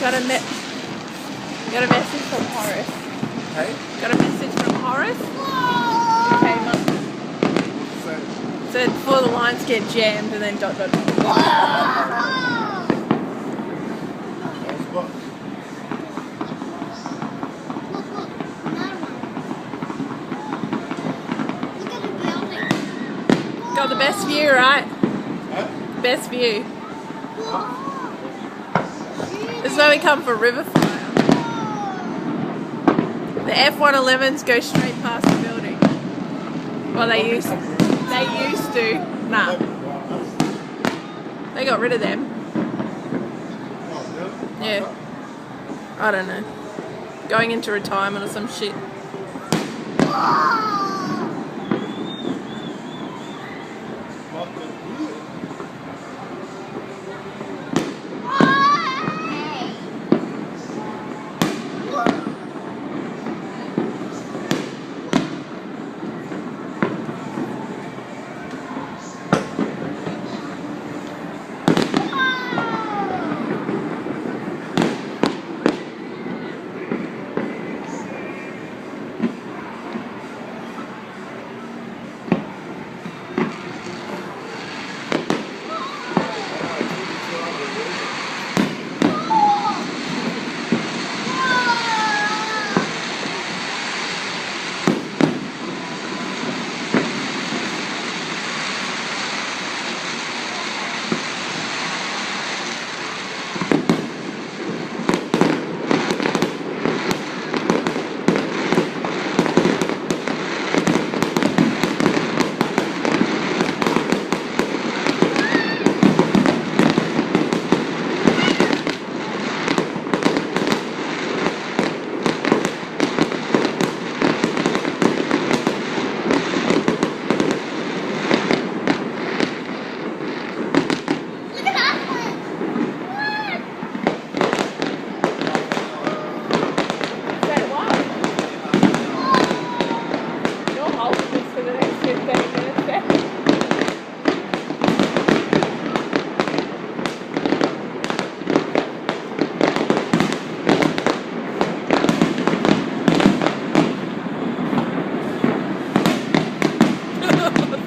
Got a message from Horace. Hey? Got a message from Horace. Okay, Mum. Said before the lines get jammed and then ... Got the best view, right? Best view. This is where we come for Riverfire. The F-111s go straight past the building. Well, they used to. Nah. They got rid of them. Yeah. I don't know. Going into retirement or some shit.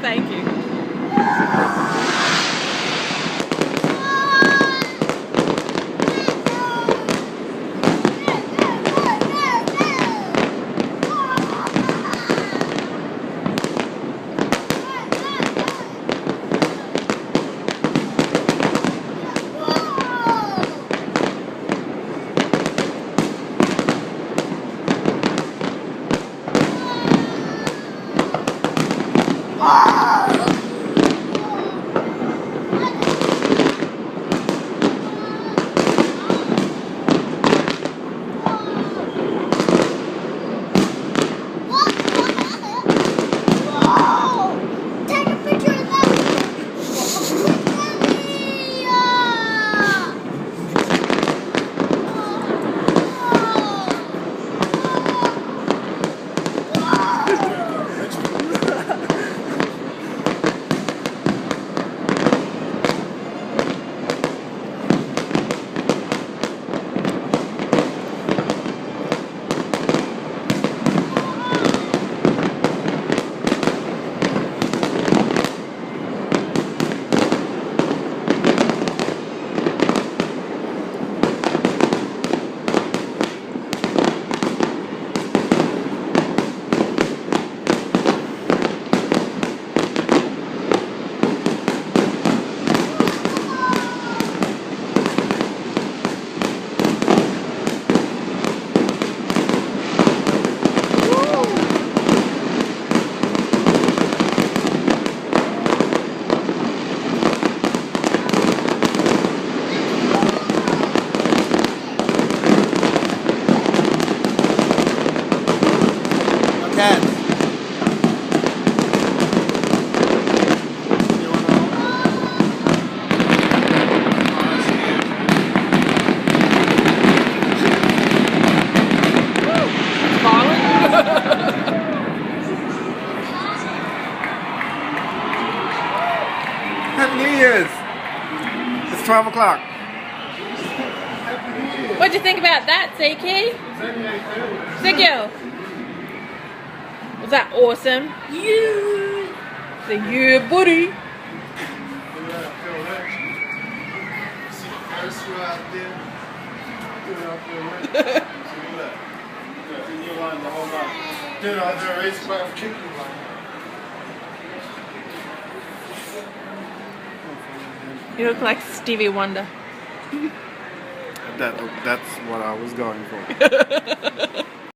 Thank you. Happy New Year's! It's 12 o'clock. What'd you think about that, Zeke? Zeke? Was that awesome? Yeah! The yeah, buddy! You look like Stevie Wonder. That's what I was going for.